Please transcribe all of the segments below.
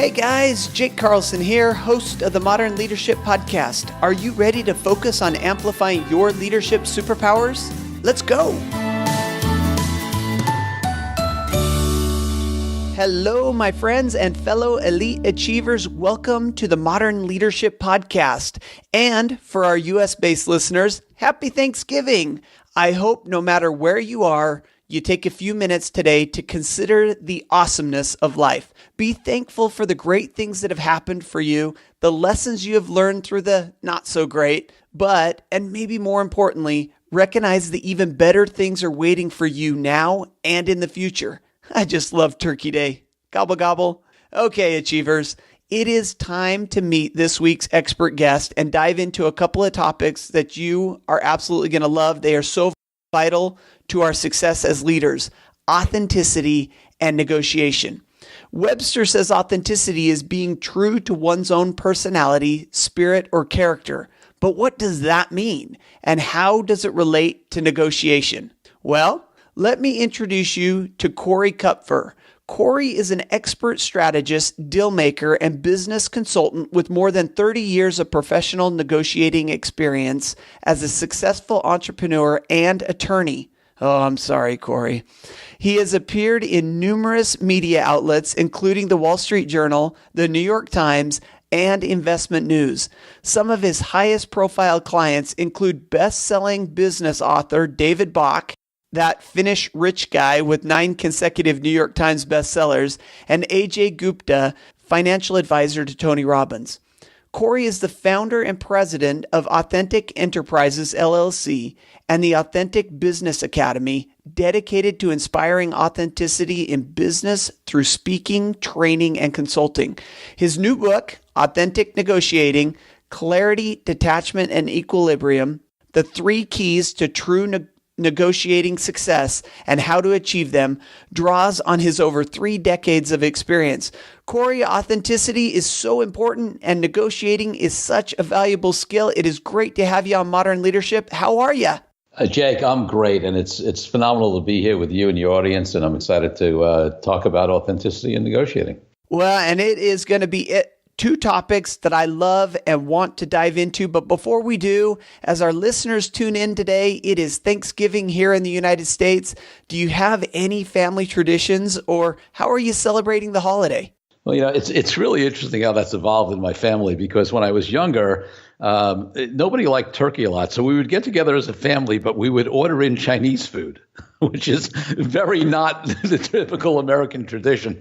Hey guys, Jake Carlson here, host of the Modern Leadership Podcast. Are you ready to focus on amplifying your leadership superpowers? Let's go! Hello, my friends and fellow elite achievers. Welcome to the Modern Leadership Podcast. And for our US-based listeners, happy Thanksgiving! I hope no matter where you are, you take a few minutes today to consider the awesomeness of life. Be thankful for the great things that have happened for you, the lessons you have learned through the not so great, but, and maybe more importantly, recognize the even better things are waiting for you now and in the future. I just love Turkey Day. Gobble, gobble. Okay, achievers, it is time to meet this week's expert guest and dive into a couple of topics that you are absolutely going to love. They are so vital to our success as leaders: authenticity and negotiation. Webster says authenticity is being true to one's own personality, spirit, or character. But what does that mean? And how does it relate to negotiation? Well, let me introduce you to Corey Kupfer. Corey is an expert strategist, dealmaker, and business consultant with more than 30 years of professional negotiating experience as a successful entrepreneur and attorney. Oh, I'm sorry, Corey. He has appeared in numerous media outlets, including the Wall Street Journal, the New York Times, and Investment News. Some of his highest profile clients include best-selling business author David Bach, that Finnish rich guy with 9 consecutive New York Times bestsellers, and Ajay Gupta, financial advisor to Tony Robbins. Corey is the founder and president of Authentic Enterprises, LLC, and the Authentic Business Academy, dedicated to inspiring authenticity in business through speaking, training, and consulting. His new book, Authentic Negotiating: Clarity, Detachment, and Equilibrium, The 3 Keys to True Negotiating Success and How to Achieve Them, draws on his over 3 decades of experience. Corey, authenticity is so important and negotiating is such a valuable skill. It is great to have you on Modern Leadership. How are you? Jake, I'm great, and it's phenomenal to be here with you and your audience, and I'm excited to talk about authenticity and negotiating. Well, and it is going to be 2 topics that I love and want to dive into. But before we do, as our listeners tune in today, it is Thanksgiving here in the United States. Do you have any family traditions, or how are you celebrating the holiday? Well, it's really interesting how that's evolved in my family, because when I was younger, nobody liked turkey a lot. So we would get together as a family, but we would order in Chinese food, which is very not the typical American tradition.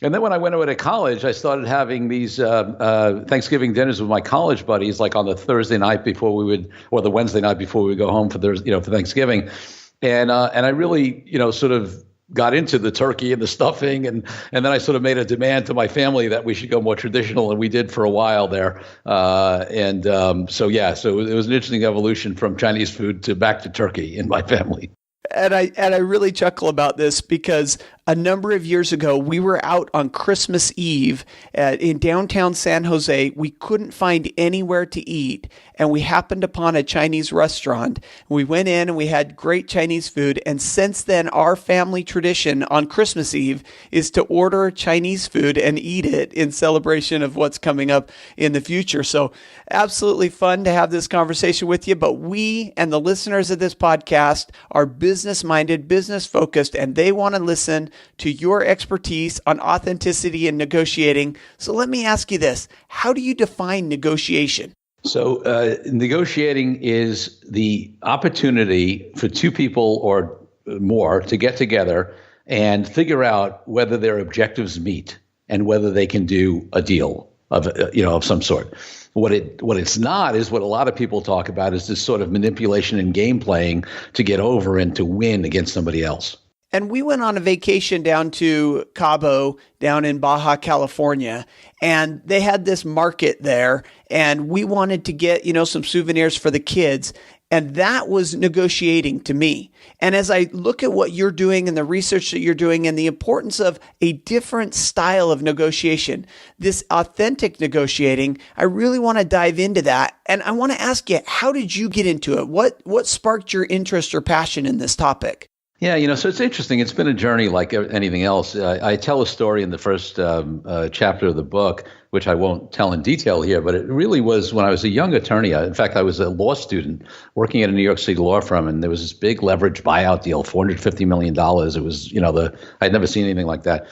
And then when I went away to college, I started having these Thanksgiving dinners with my college buddies, like on the Thursday night before we would, or the Wednesday night before we would go home for Thanksgiving. And I really, sort of got into the turkey and the stuffing, and then I sort of made a demand to my family that we should go more traditional, and we did for a while there. So it was an interesting evolution from Chinese food to back to turkey in my family. And I really chuckle about this because a number of years ago, we were out on Christmas Eve in downtown San Jose. We couldn't find anywhere to eat, and we happened upon a Chinese restaurant. We went in and we had great Chinese food. And since then, our family tradition on Christmas Eve is to order Chinese food and eat it in celebration of what's coming up in the future. So absolutely fun to have this conversation with you. But we and the listeners of this podcast are business-minded, business-focused, and they want to listen to your expertise on authenticity and negotiating. So let me ask you this. How do you define negotiation? So negotiating is the opportunity for 2 people or more to get together and figure out whether their objectives meet and whether they can do a deal of some sort. What it's not is what a lot of people talk about is this sort of manipulation and game playing to get over and to win against somebody else. And we went on a vacation down to Cabo, down in Baja, California, and they had this market there, and we wanted to get, some souvenirs for the kids. And that was negotiating to me. And as I look at what you're doing and the research that you're doing and the importance of a different style of negotiation, this authentic negotiating, I really want to dive into that. And I want to ask you, how did you get into it? What sparked your interest or passion in this topic? Yeah, so it's interesting. It's been a journey like anything else. I tell a story in the first chapter of the book, which I won't tell in detail here, but it really was when I was a young attorney. In fact, I was a law student working at a New York City law firm, and there was this big leverage buyout deal, $450 million. It was, I'd never seen anything like that.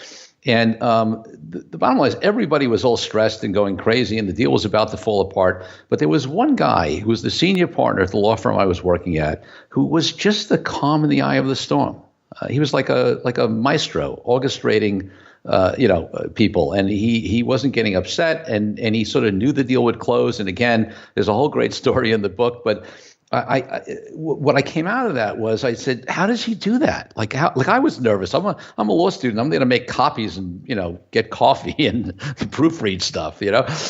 And the bottom line is everybody was all stressed and going crazy, and the deal was about to fall apart. But there was one guy who was the senior partner at the law firm I was working at who was just the calm in the eye of the storm. He was like a maestro orchestrating people, and he wasn't getting upset, and he sort of knew the deal would close. And again, there's a whole great story in the book, but what I came out of that was I said, how does he do that? Like I was nervous. I'm a law student. I'm there to make copies and, get coffee and proofread stuff,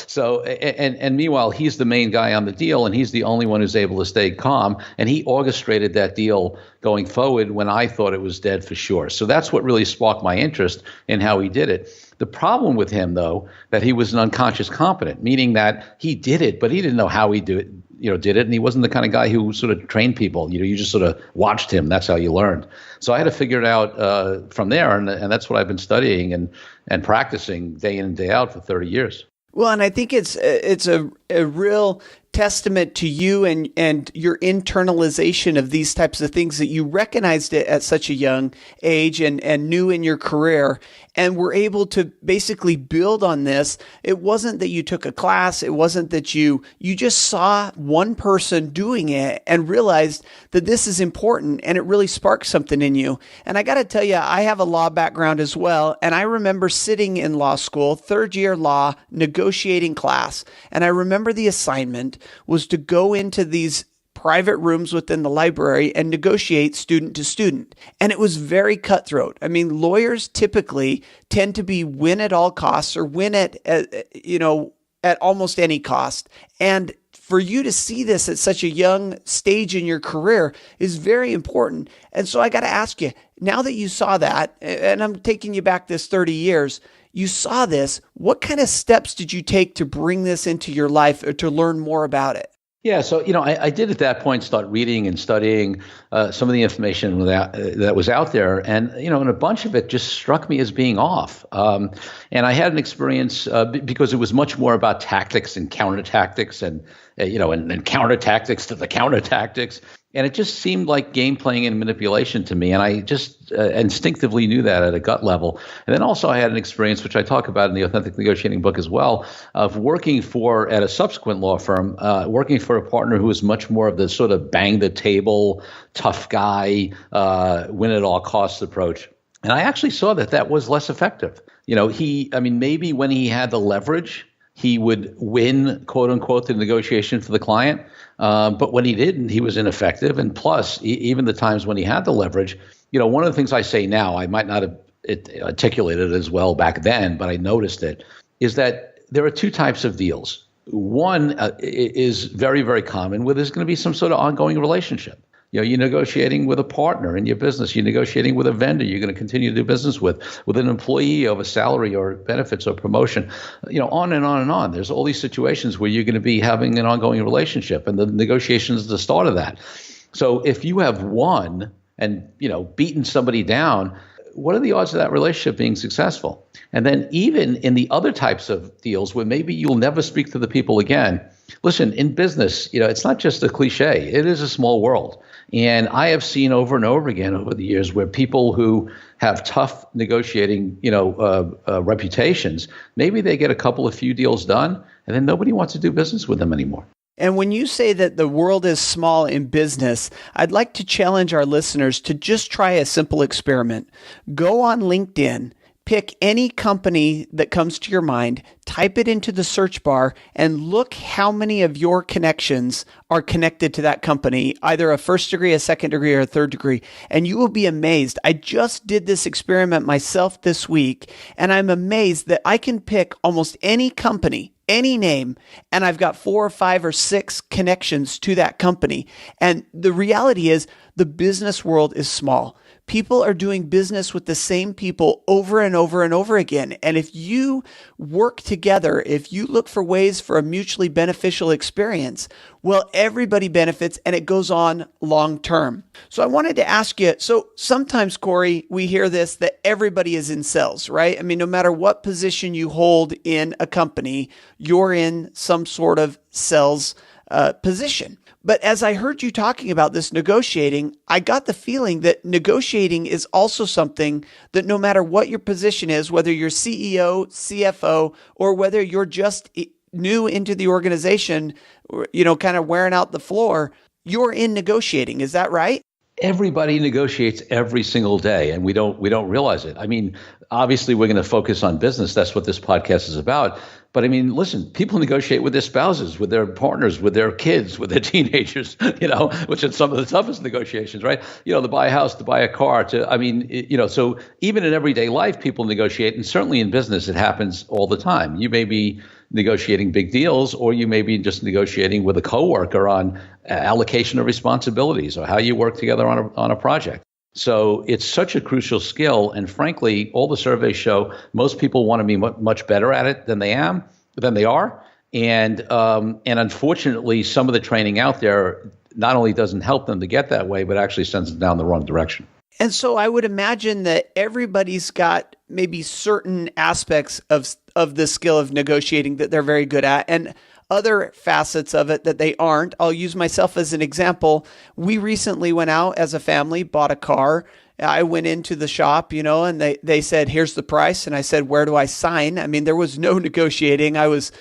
So, and meanwhile, he's the main guy on the deal, and he's the only one who's able to stay calm. And he orchestrated that deal going forward when I thought it was dead for sure. So that's what really sparked my interest in how he did it. The problem with him, though, that he was an unconscious competent, meaning that he did it, but he didn't know how he did it, and he wasn't the kind of guy who sort of trained people. You just sort of watched him. That's how you learned. So I had to figure it out from there, and that's what I've been studying and practicing day in and day out for 30 years. Well, and I think it's a real testament to you and your internalization of these types of things, that you recognized it at such a young age and knew in your career and were able to basically build on this. It wasn't that you took a class. It wasn't that you just saw one person doing it and realized that this is important, and it really sparked something in you. And I got to tell you, I have a law background as well. And I remember sitting in law school, third year law, negotiating class. And I remember the assignment was to go into these private rooms within the library and negotiate student to student. And it was very cutthroat. I mean, lawyers typically tend to be win at all costs, or win at almost any cost. And for you to see this at such a young stage in your career is very important. And so I got to ask you, now that you saw that, and I'm taking you back this 30 years, you saw this, what kind of steps did you take to bring this into your life or to learn more about it? Yeah, so I did at that point start reading and studying some of the information that was out there, and and a bunch of it just struck me as being off. And I had an experience because it was much more about tactics and counter tactics, and counter tactics to the counter tactics. And it just seemed like game playing and manipulation to me. And I just instinctively knew that at a gut level. And then also I had an experience, which I talk about in the Authentic Negotiating book as well, of working at a subsequent law firm, working for a partner who was much more of the sort of bang the table, tough guy, win at all costs approach. And I actually saw that was less effective. Maybe when he had the leverage, he would win, quote unquote, the negotiation for the client. But when he didn't, he was ineffective. And plus, even the times when he had the leverage, one of the things I say now, I might not have articulated it as well back then, but I noticed it, is that there are two types of deals. One is very, very common, where there's going to be some sort of ongoing relationship. You're negotiating with a partner in your business. You're negotiating with a vendor you're going to continue to do business with an employee over salary or benefits or promotion, on and on and on. There's all these situations where you're going to be having an ongoing relationship, and the negotiation is the start of that. So if you have won and, beaten somebody down, what are the odds of that relationship being successful? And then even in the other types of deals where maybe you'll never speak to the people again, listen, in business, it's not just a cliche. It is a small world. And I have seen over and over again over the years where people who have tough negotiating, reputations, maybe they get a few deals done, and then nobody wants to do business with them anymore. And when you say that the world is small in business, I'd like to challenge our listeners to just try a simple experiment. Go on LinkedIn, pick any company that comes to your mind, type it into the search bar, and look how many of your connections are connected to that company, either a first degree, a second degree, or a third degree. And you will be amazed. I just did this experiment myself this week, and I'm amazed that I can pick almost any company, any name, and I've got 4 or 5 or 6 connections to that company. And the reality is the business world is small. People are doing business with the same people over and over and over again. And if you work together, if you look for ways for a mutually beneficial experience, well, everybody benefits and it goes on long term. So I wanted to ask you, so sometimes, Corey, we hear this, that everybody is in sales, right? I mean, no matter what position you hold in a company, you're in some sort of sales position. But as I heard you talking about this negotiating, I got the feeling that negotiating is also something that no matter what your position is, whether you're CEO, CFO, or whether you're just new into the organization, kind of wearing out the floor, you're in negotiating. Is that right? Everybody negotiates every single day, and we don't realize it. I mean, obviously, we're going to focus on business. That's what this podcast is about. But I mean, listen, people negotiate with their spouses, with their partners, with their kids, with their teenagers, which are some of the toughest negotiations, right? To buy a house, to buy a car, so even in everyday life, people negotiate. And certainly in business, it happens all the time. You may be negotiating big deals, or you may be just negotiating with a coworker on allocation of responsibilities or how you work together on a project. So it's such a crucial skill. And frankly, all the surveys show most people want to be much better at it than they are. And unfortunately, some of the training out there not only doesn't help them to get that way, but actually sends them down the wrong direction. And so I would imagine that everybody's got maybe certain aspects of the skill of negotiating that they're very good at, and other facets of it that they aren't. I'll use myself as an example. We recently went out as a family, bought a car. I went into the shop, and they said, here's the price. And I said, where do I sign? I mean, there was no negotiating. I was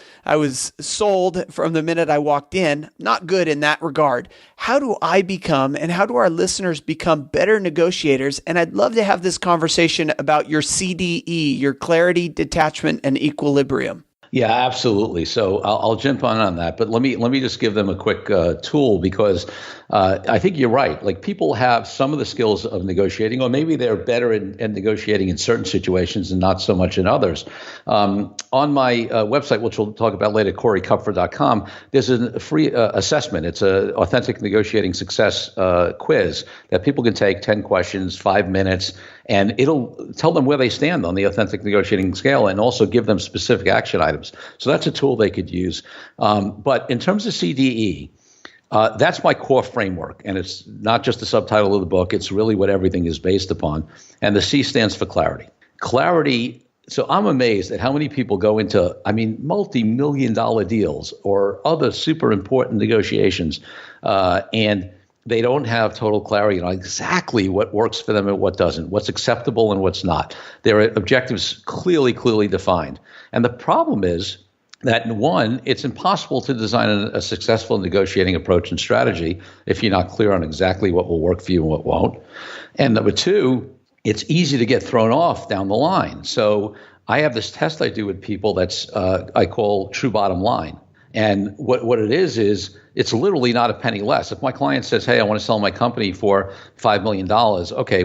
sold from the minute I walked in. Not good in that regard. How do I become, and how do our listeners become better negotiators? And I'd love to have this conversation about your CDE, your clarity, detachment, and equilibrium. Yeah, absolutely. So I'll jump on that, but let me just give them a quick tool, because I think you're right. Like, people have some of the skills of negotiating, or maybe they're better in negotiating in certain situations and not so much in others. On my website, which we'll talk about later, CoreyKupfer.com, there's a free assessment. It's an authentic negotiating success quiz that people can take, 10 questions, 5 minutes, and it'll tell them where they stand on the authentic negotiating scale and also give them specific action items. So that's a tool they could use. But in terms of CDE, that's my core framework. And it's not just the subtitle of the book. It's really what everything is based upon. And the C stands for clarity. Clarity. So I'm amazed at how many people go into, multi-million-dollar deals or other super important negotiations, and they don't have total clarity on exactly what works for them and what doesn't, what's acceptable and what's not. Their objectives clearly defined. And the problem is that, one, it's impossible to design a successful negotiating approach and strategy if you're not clear on exactly what will work for you and what won't. And number two, it's easy to get thrown off down the line. So I have this test I do with people that's I call true bottom line. And what it is it's literally not a penny less. If my client says, hey, I want to sell my company for $5 million, okay,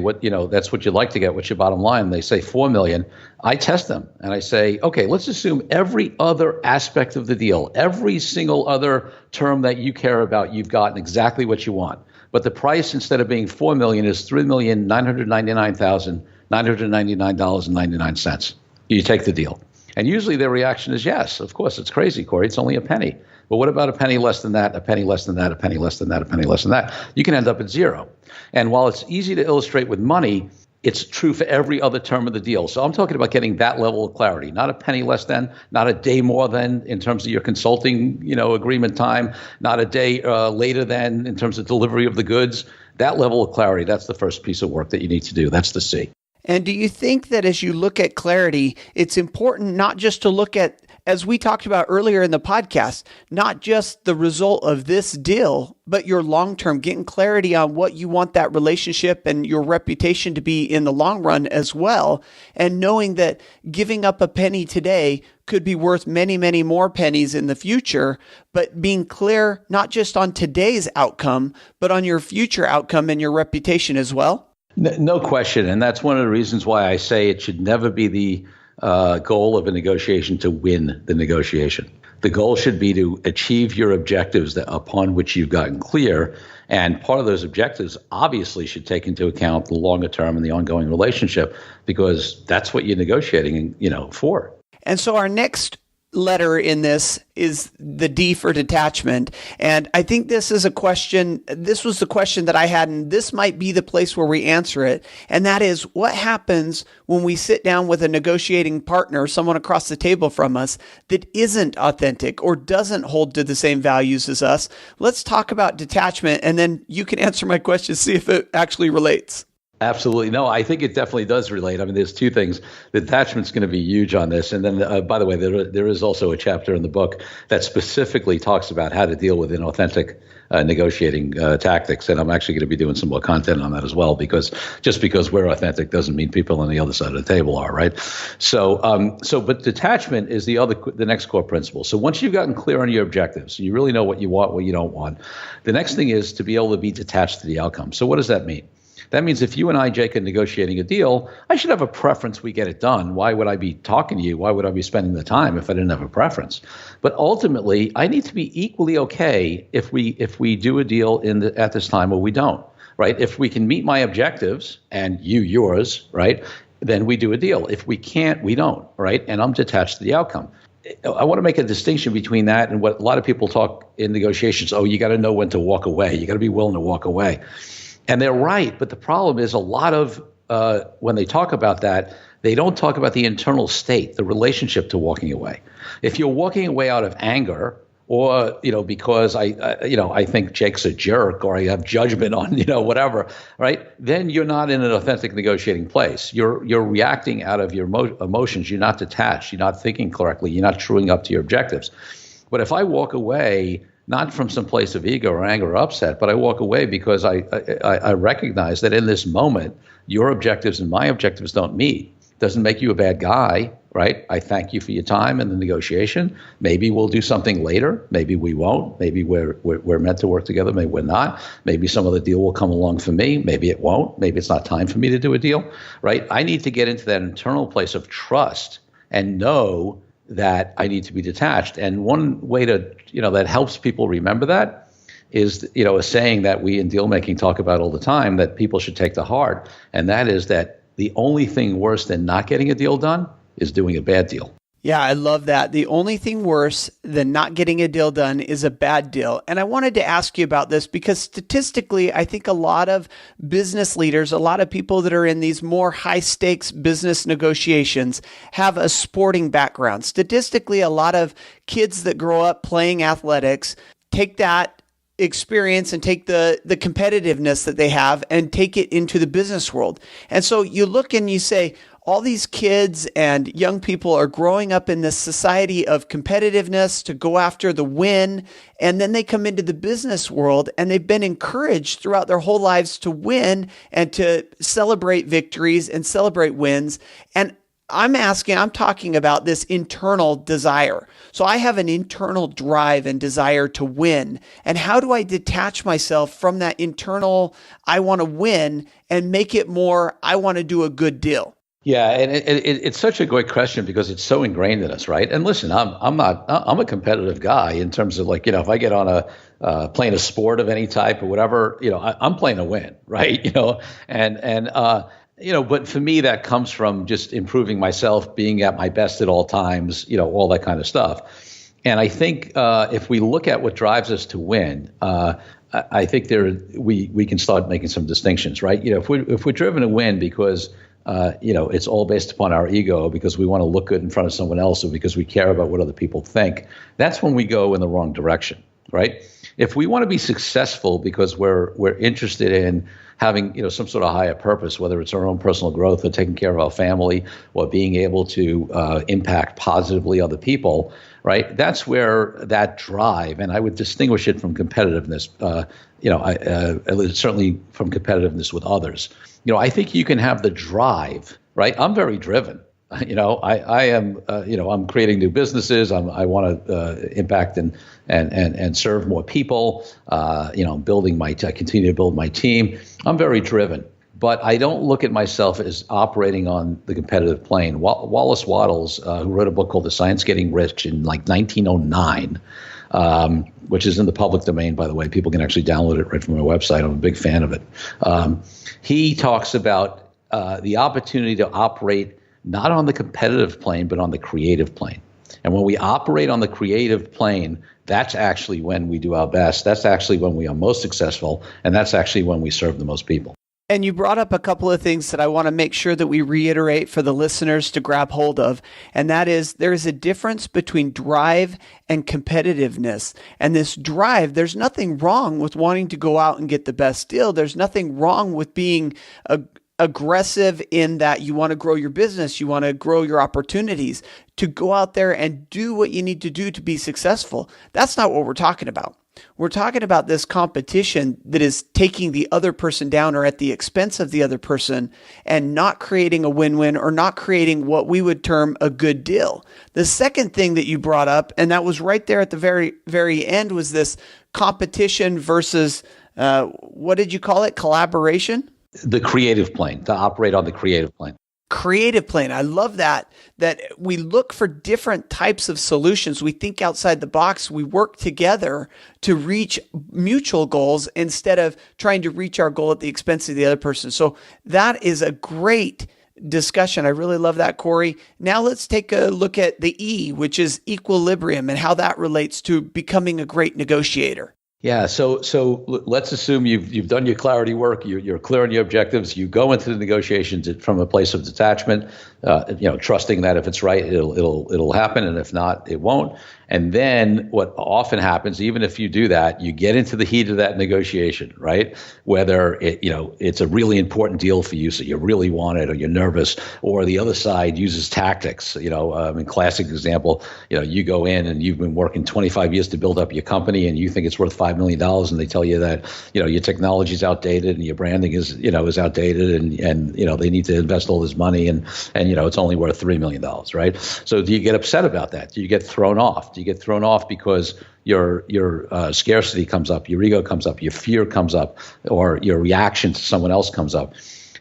that's what you'd like to get, what's your bottom line? And they say $4 million. I test them and I say, okay, let's assume every other aspect of the deal, every single other term that you care about, you've gotten exactly what you want. But the price, instead of being $4 million, is $3,999,999.99. You take the deal. And usually their reaction is yes, of course, it's crazy, Corey, it's only a penny. But what about a penny less than that, a penny less than that, a penny less than that, a penny less than that? You can end up at zero. And while it's easy to illustrate with money, it's true for every other term of the deal. So I'm talking about getting that level of clarity, not a penny less than, not a day more than in terms of your consulting, agreement time, not a day later than in terms of delivery of the goods. That level of clarity, that's the first piece of work that you need to do. That's the C. And do you think that as you look at clarity, it's important not just to look at, as we talked about earlier in the podcast, not just the result of this deal, but your long-term, getting clarity on what you want that relationship and your reputation to be in the long run as well, and knowing that giving up a penny today could be worth many, many more pennies in the future, but being clear not just on today's outcome, but on your future outcome and your reputation as well? No question. And that's one of the reasons why I say it should never be the goal of a negotiation to win the negotiation. The goal should be to achieve your objectives upon which you've gotten clear. And part of those objectives obviously should take into account the longer term and the ongoing relationship, because that's what you're negotiating, for. And so our next letter in this is the D for detachment. And I think this was the question that I had, and this might be the place where we answer it. And that is, what happens when we sit down with a negotiating partner, someone across the table from us, that isn't authentic or doesn't hold to the same values as us? Let's talk about detachment, and then you can answer my question, see if it actually relates. Absolutely. No, I think it definitely does relate. I mean, there's two things. The detachment's going to be huge on this. And then, by the way, there is also a chapter in the book that specifically talks about how to deal with inauthentic negotiating tactics. And I'm actually going to be doing some more content on that as well, because just because we're authentic doesn't mean people on the other side of the table are, right? But detachment is the next core principle. So once you've gotten clear on your objectives, you really know what you want, what you don't want. The next thing is to be able to be detached to the outcome. So what does that mean? That means if you and I, Jake, are negotiating a deal, I should have a preference we get it done. Why would I be talking to you? Why would I be spending the time if I didn't have a preference? But ultimately, I need to be equally okay if we do a deal at this time or we don't, right? If we can meet my objectives and you yours, right, then we do a deal. If we can't, we don't, right? And I'm detached to the outcome. I want to make a distinction between that and what a lot of people talk in negotiations. Oh, you got to know when to walk away. You got to be willing to walk away. And they're right, but the problem is a lot of when they talk about that, they don't talk about the internal state, the relationship to walking away. If you're walking away out of anger, or because I think Jake's a jerk, or I have judgment on whatever, right? Then you're not in an authentic negotiating place. You're reacting out of your emotions. You're not detached. You're not thinking correctly. You're not truing up to your objectives. But if I walk away, not from some place of ego or anger or upset, but I walk away because I recognize that in this moment, your objectives and my objectives don't meet. Doesn't make you a bad guy, right? I thank you for your time in the negotiation. Maybe we'll do something later. Maybe we won't. Maybe we're meant to work together. Maybe we're not. Maybe some other deal will come along for me. Maybe it won't. Maybe it's not time for me to do a deal, right? I need to get into that internal place of trust and know that I need to be detached. And one way to, that helps people remember that is, a saying that we in deal making talk about all the time that people should take to heart. And that is that the only thing worse than not getting a deal done is doing a bad deal. Yeah, I love that. The only thing worse than not getting a deal done is a bad deal. And I wanted to ask you about this because statistically, I think a lot of business leaders, a lot of people that are in these more high stakes business negotiations have a sporting background. Statistically, a lot of kids that grow up playing athletics take that experience and take the competitiveness that they have and take it into the business world. And so you look and you say, all these kids and young people are growing up in this society of competitiveness to go after the win. And then they come into the business world and they've been encouraged throughout their whole lives to win and to celebrate victories and celebrate wins. And I'm talking about this internal desire. So I have an internal drive and desire to win. And how do I detach myself from that internal, I want to win, and make it more, I want to do a good deal? Yeah, and it's such a great question because it's so ingrained in us, right? And listen, I'm a competitive guy in terms of if I get on playing a sport of any type or whatever, I'm playing to win, right? But for me that comes from just improving myself, being at my best at all times, all that kind of stuff. And I think if we look at what drives us to win, I think we can start making some distinctions, right? If we're driven to win because it's all based upon our ego because we want to look good in front of someone else or because we care about what other people think, that's when we go in the wrong direction, right? If we want to be successful because we're interested in having some sort of higher purpose, whether it's our own personal growth or taking care of our family or being able to impact positively other people, right? That's where that drive, and I would distinguish it from competitiveness, certainly from competitiveness with others. I think you can have the drive, right? I'm very driven. I am, I'm creating new businesses. I want to impact and serve more people. I continue to build my team. I'm very driven, but I don't look at myself as operating on the competitive plane. Wallace Wattles, who wrote a book called The Science Getting Rich in 1909, which is in the public domain, by the way. People can actually download it right from my website. I'm a big fan of it. He talks about the opportunity to operate not on the competitive plane, but on the creative plane. And when we operate on the creative plane, that's actually when we do our best. That's actually when we are most successful. And that's actually when we serve the most people. And you brought up a couple of things that I want to make sure that we reiterate for the listeners to grab hold of. And that is, there is a difference between drive and competitiveness. And this drive, there's nothing wrong with wanting to go out and get the best deal. There's nothing wrong with being aggressive in that you want to grow your business, you want to grow your opportunities, to go out there and do what you need to do to be successful. That's not what we're talking about. We're talking about this competition that is taking the other person down or at the expense of the other person and not creating a win-win or not creating what we would term a good deal. The second thing that you brought up, and that was right there at the very, very end, was this competition versus, what did you call it? Collaboration? The creative plane, to operate on the creative plane. Creative plane. I love that we look for different types of solutions. We think outside the box. We work together to reach mutual goals instead of trying to reach our goal at the expense of the other person. So that is a great discussion. I really love that, Corey. Now let's take a look at the E, which is equilibrium, and how that relates to becoming a great negotiator. Yeah. So let's assume you've done your clarity work. You're clear on your objectives. You go into the negotiations from a place of detachment, trusting that if it's right, it'll happen, and if not, it won't. And then what often happens, even if you do that, you get into the heat of that negotiation, right? Whether it's a really important deal for you, so you really want it, or you're nervous, or the other side uses tactics. Classic example, you go in and you've been working 25 years to build up your company, and you think it's worth $5 million, and they tell you that your technology is outdated and your branding is outdated, and they need to invest all this money, and it's only worth $3 million, right? So do you get upset about that? Do you get thrown off? Do you get thrown off because your scarcity comes up, your ego comes up, your fear comes up, or your reaction to someone else comes up?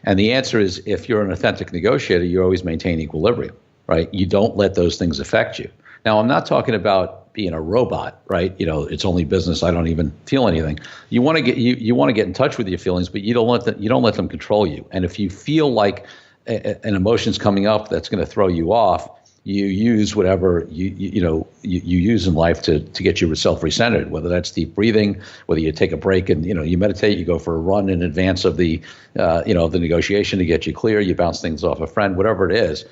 And the answer is, if you're an authentic negotiator, you always maintain equilibrium, right? You don't let those things affect you. Now, I'm not talking about being a robot, right? It's only business. I don't even feel anything. You want to get in touch with your feelings, but you don't let them control you. And if you feel like an emotion's coming up that's going to throw you off, you use whatever you use in life to get yourself recentered, whether that's deep breathing, whether you take a break and you meditate, you go for a run in advance of the the negotiation to get you clear, you bounce things off a friend, whatever it is.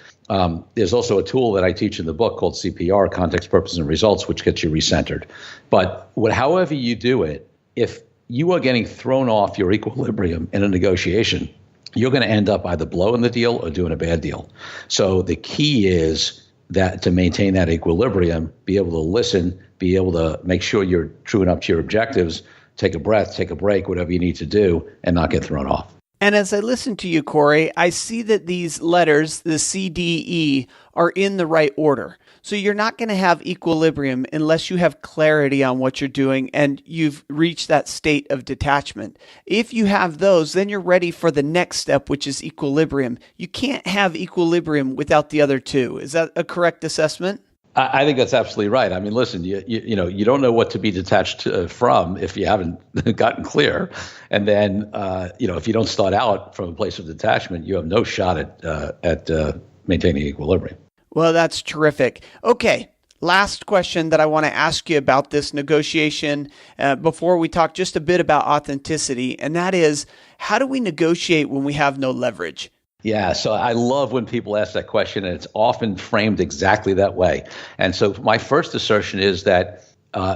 There's also a tool that I teach in the book called CPR, Context, Purpose, and Results, which gets you recentered. But however you do it, if you are getting thrown off your equilibrium in a negotiation, you're going to end up either blowing the deal or doing a bad deal. So the key is that to maintain that equilibrium, be able to listen, be able to make sure you're true enough to your objectives, take a breath, take a break, whatever you need to do, and not get thrown off. And as I listen to you, Corey, I see that these letters, the C, D, E, are in the right order. So you're not going to have equilibrium unless you have clarity on what you're doing and you've reached that state of detachment. If you have those, then you're ready for the next step, which is equilibrium. You can't have equilibrium without the other two. Is that a correct assessment? I think that's absolutely right. I mean, listen, you don't know what to be detached from if you haven't gotten clear. And then, if you don't start out from a place of detachment, you have no shot at maintaining equilibrium. Well, that's terrific. Okay, last question that I want to ask you about this negotiation before we talk just a bit about authenticity, and that is, how do we negotiate when we have no leverage? Yeah, so I love when people ask that question, and it's often framed exactly that way. And so my first assertion is that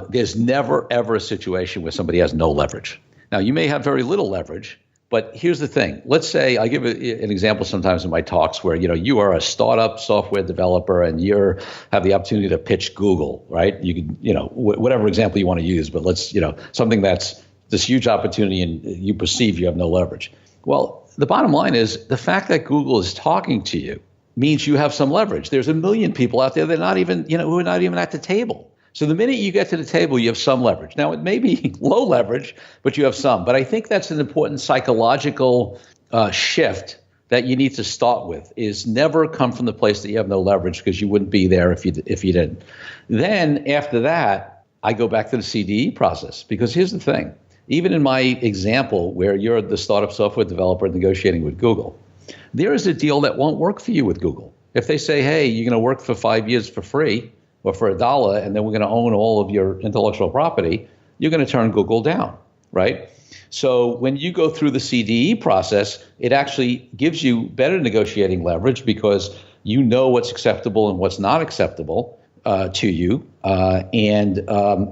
there's never, ever a situation where somebody has no leverage. Now, you may have very little leverage, but here's the thing. Let's say I give an example sometimes in my talks where, you are a startup software developer and you have the opportunity to pitch Google, right? You can, whatever example you want to use, but let's, something that's this huge opportunity and you perceive you have no leverage. Well, the bottom line is the fact that Google is talking to you means you have some leverage. There's a million people out there that are not even, who are not even at the table. So the minute you get to the table, you have some leverage. Now, it may be low leverage, but you have some. But I think that's an important psychological shift that you need to start with, is never come from the place that you have no leverage, because you wouldn't be there if you didn't. Then after that, I go back to the CDE process, because here's the thing. Even in my example where you're the startup software developer negotiating with Google, there is a deal that won't work for you with Google. If they say, hey, you're going to work for 5 years for free, or for $1, and then we're going to own all of your intellectual property, you're going to turn Google down, right? So when you go through the CDE process, it actually gives you better negotiating leverage because you know what's acceptable and what's not acceptable to you. And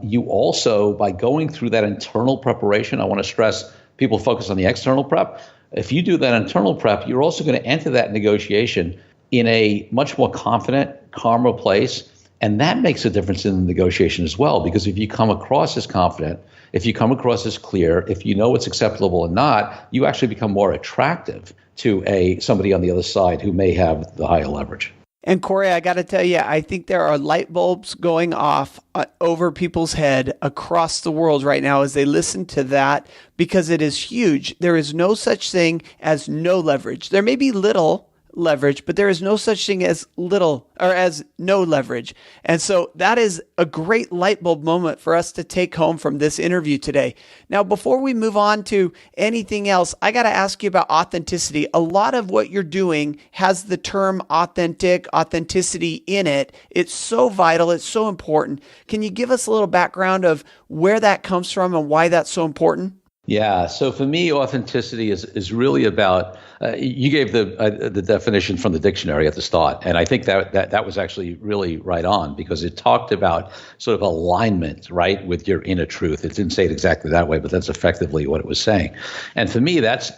you also, by going through that internal preparation, I want to stress people focus on the external prep. If you do that internal prep, you're also going to enter that negotiation in a much more confident, calmer place. And that makes a difference in the negotiation as well, because if you come across as confident, if you come across as clear, if you know what's acceptable or not, you actually become more attractive to somebody on the other side who may have the higher leverage. And Corey, I got to tell you, I think there are light bulbs going off over people's head across the world right now as they listen to that, because it is huge. There is no such thing as no leverage. There may be little leverage, but there is no such thing as little or as no leverage. And so that is a great light bulb moment for us to take home from this interview today. Now, before we move on to anything else, I got to ask you about authenticity. A lot of what you're doing has the term authenticity in it. It's so vital. It's so important. Can you give us a little background of where that comes from and why that's so important? Yeah. So for me, authenticity is really about, you gave the definition from the dictionary at the start. And I think that was actually really right on, because it talked about sort of alignment, right, with your inner truth. It didn't say it exactly that way, but that's effectively what it was saying. And for me, that's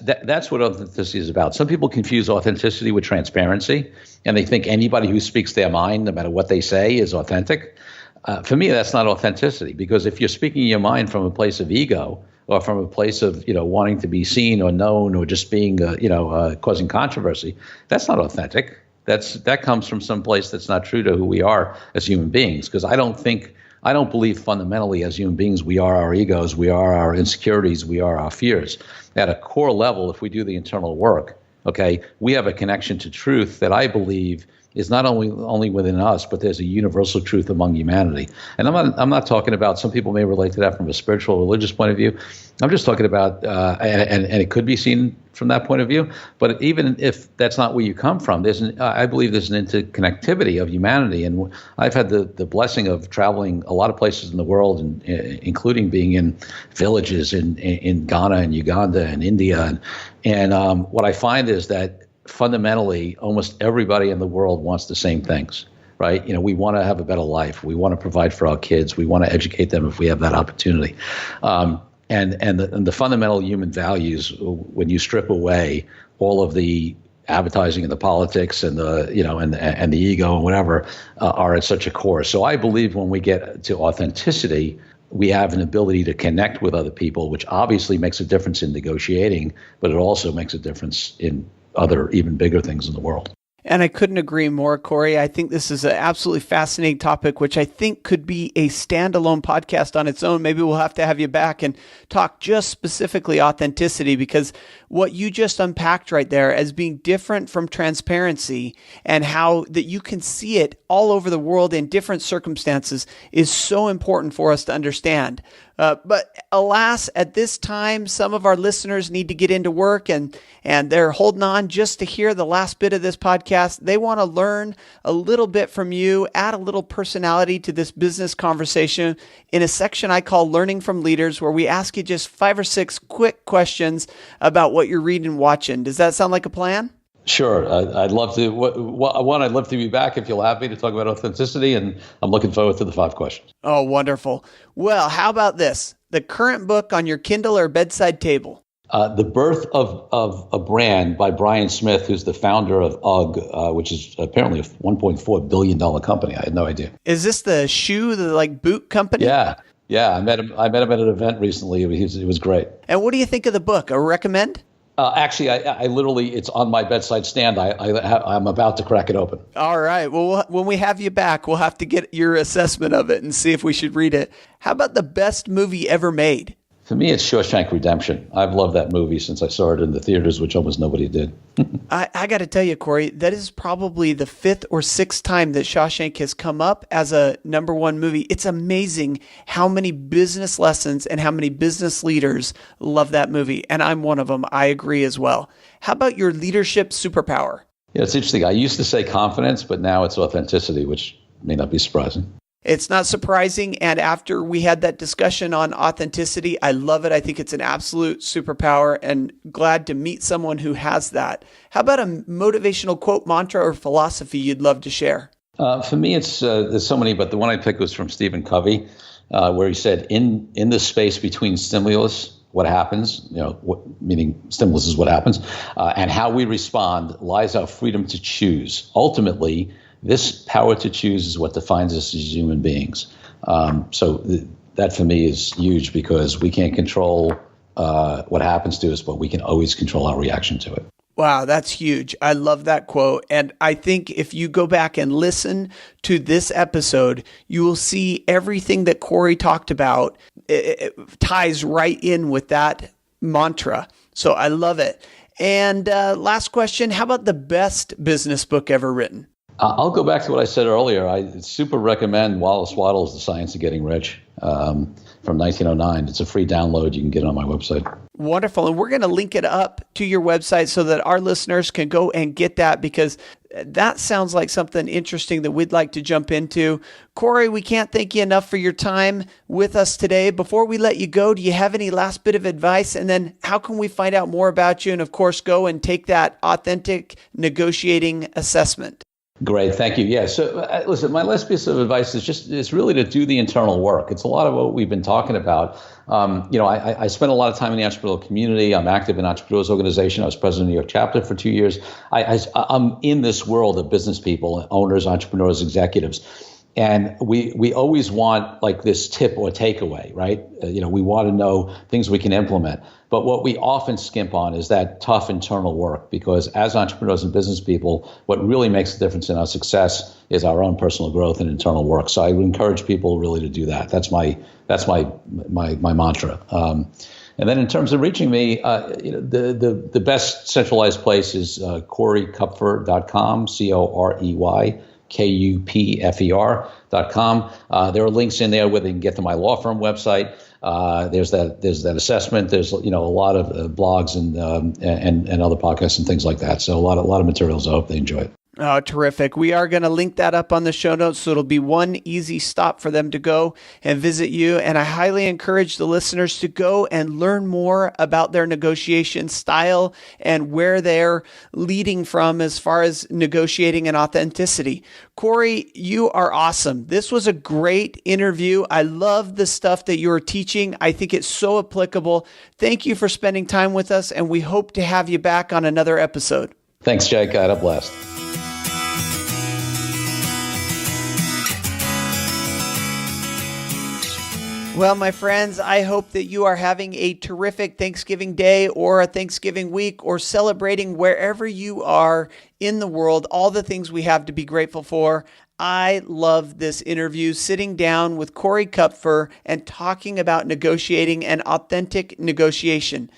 what authenticity is about. Some people confuse authenticity with transparency, and they think anybody who speaks their mind, no matter what they say, is authentic. For me, that's not authenticity, because if you're speaking your mind from a place of ego, or from a place of, wanting to be seen or known, or just being, causing controversy, that's not authentic. That comes from some place that's not true to who we are as human beings. Because I don't believe fundamentally as human beings we are our egos, we are our insecurities, we are our fears. At a core level, if we do the internal work, okay, we have a connection to truth that I believe is not only within us, but there's a universal truth among humanity. And I'm not talking about, some people may relate to that from a spiritual, religious point of view. I'm just talking about, and it could be seen from that point of view. But even if that's not where you come from, I believe there's an interconnectivity of humanity. And I've had the blessing of traveling a lot of places in the world, and including being in villages in Ghana and Uganda and India. And what I find is that fundamentally, almost everybody in the world wants the same things, right? We want to have a better life. We want to provide for our kids. We want to educate them if we have that opportunity. And the fundamental human values, when you strip away all of the advertising and the politics and the and the ego and whatever, are at such a core. So I believe when we get to authenticity, we have an ability to connect with other people, which obviously makes a difference in negotiating, but it also makes a difference in other even bigger things in the world. And I couldn't agree more, Corey. I think this is an absolutely fascinating topic, which I think could be a standalone podcast on its own. Maybe we'll have to have you back and talk just specifically authenticity, because what you just unpacked right there as being different from transparency, and how that you can see it all over the world in different circumstances, is so important for us to understand. But alas, at this time, some of our listeners need to get into work, and they're holding on just to hear the last bit of this podcast. They want to learn a little bit from you, add a little personality to this business conversation in a section I call Learning from Leaders, where we ask you just 5 or 6 quick questions about what you're reading and watching. Does that sound like a plan? Sure. I'd love to. One, I'd love to be back if you'll have me to talk about authenticity, and I'm looking forward to the 5 questions. Oh, wonderful. Well, how about this? The current book on your Kindle or bedside table? The Birth of a Brand by Brian Smith, who's the founder of UGG, which is apparently a $1.4 billion company. I had no idea. Is this the boot company? Yeah. I met him at an event recently. It was great. And what do you think of the book? A recommend? Actually, I literally, it's on my bedside stand. I'm about to crack it open. All right. Well, when we have you back, we'll have to get your assessment of it and see if we should read it. How about the best movie ever made? For me, it's Shawshank Redemption. I've loved that movie since I saw it in the theaters, which almost nobody did. I got to tell you, Corey, that is probably the 5th or 6th time that Shawshank has come up as a number 1 movie. It's amazing how many business lessons and how many business leaders love that movie. And I'm one of them. I agree as well. How about your leadership superpower? Yeah, it's interesting. I used to say confidence, but now it's authenticity, which may not be surprising. It's not surprising. And after we had that discussion on authenticity, I love it. I think it's an absolute superpower and glad to meet someone who has that. How about a motivational quote, mantra, or philosophy you'd love to share? For me, it's there's so many, but the one I picked was from Stephen Covey, where he said, in the space between stimulus, what happens, meaning stimulus is what happens, and how we respond lies our freedom to choose. Ultimately, this power to choose is what defines us as human beings. That for me is huge because we can't control what happens to us, but we can always control our reaction to it. Wow, that's huge. I love that quote. And I think if you go back and listen to this episode, you will see everything that Corey talked about it ties right in with that mantra. So I love it. And last question, how about the best business book ever written? I'll go back to what I said earlier. I super recommend Wallace Wattles' The Science of Getting Rich from 1909. It's a free download. You can get it on my website. Wonderful. And we're going to link it up to your website so that our listeners can go and get that, because that sounds like something interesting that we'd like to jump into. Corey, we can't thank you enough for your time with us today. Before we let you go, do you have any last bit of advice? And then how can we find out more about you? And of course, go and take that authentic negotiating assessment. Great. Thank you. Yeah. So listen, my last piece of advice is really to do the internal work. It's a lot of what we've been talking about. I spent a lot of time in the entrepreneurial community. I'm active in Entrepreneurs Organization. I was president of the New York chapter for 2 years. I'm in this world of business people, owners, entrepreneurs, executives. And we always want like this tip or takeaway, right? We want to know things we can implement. But what we often skimp on is that tough internal work, because as entrepreneurs and business people, what really makes a difference in our success is our own personal growth and internal work. So I would encourage people really to do that. That's my mantra. And then in terms of reaching me, the best centralized place is CoreyKupfer.com, CoreyKupfer.com. There are links in there where they can get to my law firm website. There's that assessment. There's a lot of blogs and other podcasts and things like that. So a lot of materials. I hope they enjoy it. Oh, terrific. We are going to link that up on the show notes, so it'll be one easy stop for them to go and visit you. And I highly encourage the listeners to go and learn more about their negotiation style and where they're leading from as far as negotiating and authenticity. Corey, you are awesome. This was a great interview. I love the stuff that you're teaching. I think it's so applicable. Thank you for spending time with us, and we hope to have you back on another episode. Thanks, Jake. God bless. Well, my friends, I hope that you are having a terrific Thanksgiving day or a Thanksgiving week, or celebrating wherever you are in the world, all the things we have to be grateful for. I love this interview, sitting down with Corey Kupfer and talking about negotiating and authentic negotiation.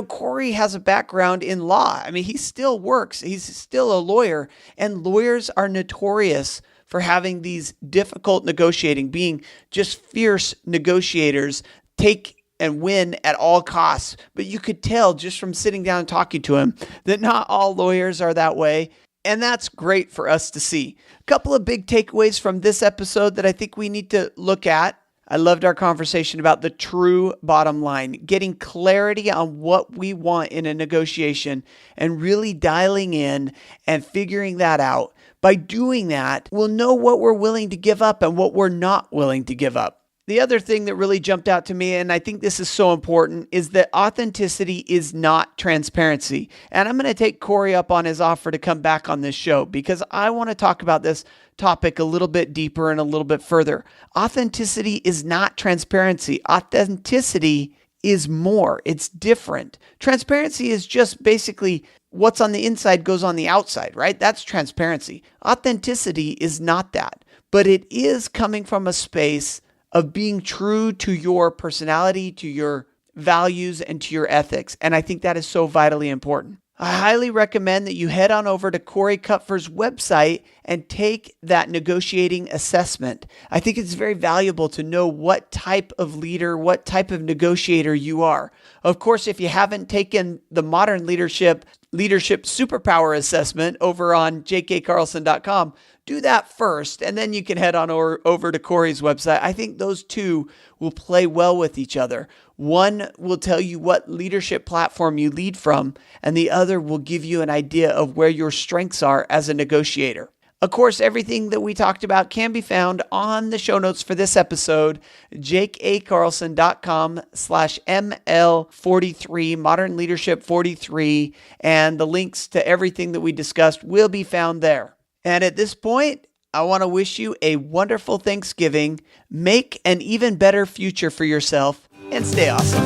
Corey has a background in law. I mean, he still works. He's still a lawyer, and lawyers are notorious for having these difficult negotiating, being just fierce negotiators, take and win at all costs. But you could tell just from sitting down and talking to him that not all lawyers are that way. And that's great for us to see. A couple of big takeaways from this episode that I think we need to look at. I loved our conversation about the true bottom line, getting clarity on what we want in a negotiation and really dialing in and figuring that out. By doing that, we'll know what we're willing to give up and what we're not willing to give up. The other thing that really jumped out to me, and I think this is so important, is that authenticity is not transparency. And I'm going to take Corey up on his offer to come back on this show, because I want to talk about this topic a little bit deeper and a little bit further. Authenticity is not transparency. Authenticity is more. It's different. Transparency is just basically what's on the inside goes on the outside, right? That's transparency. Authenticity is not that, but it is coming from a space of being true to your personality, to your values, and to your ethics. And I think that is so vitally important. I highly recommend that you head on over to Corey Kupfer's website and take that negotiating assessment. I think it's very valuable to know what type of leader, what type of negotiator you are. Of course, if you haven't taken the Modern Leadership Superpower Assessment over on jkcarlson.com, do that first, and then you can head on over to Corey's website. I think those two will play well with each other. One will tell you what leadership platform you lead from, and the other will give you an idea of where your strengths are as a negotiator. Of course, everything that we talked about can be found on the show notes for this episode, jakeacarlson.com/ML43, Modern Leadership 43, and the links to everything that we discussed will be found there. And at this point, I want to wish you a wonderful Thanksgiving, make an even better future for yourself, and stay awesome.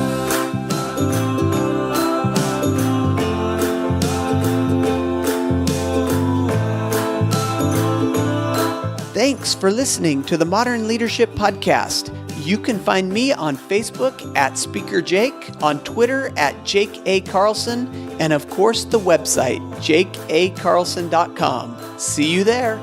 Thanks for listening to the Modern Leadership Podcast. You can find me on Facebook at Speaker Jake, on Twitter at Jake A. Carlson, and of course the website, jakeacarlson.com. See you there.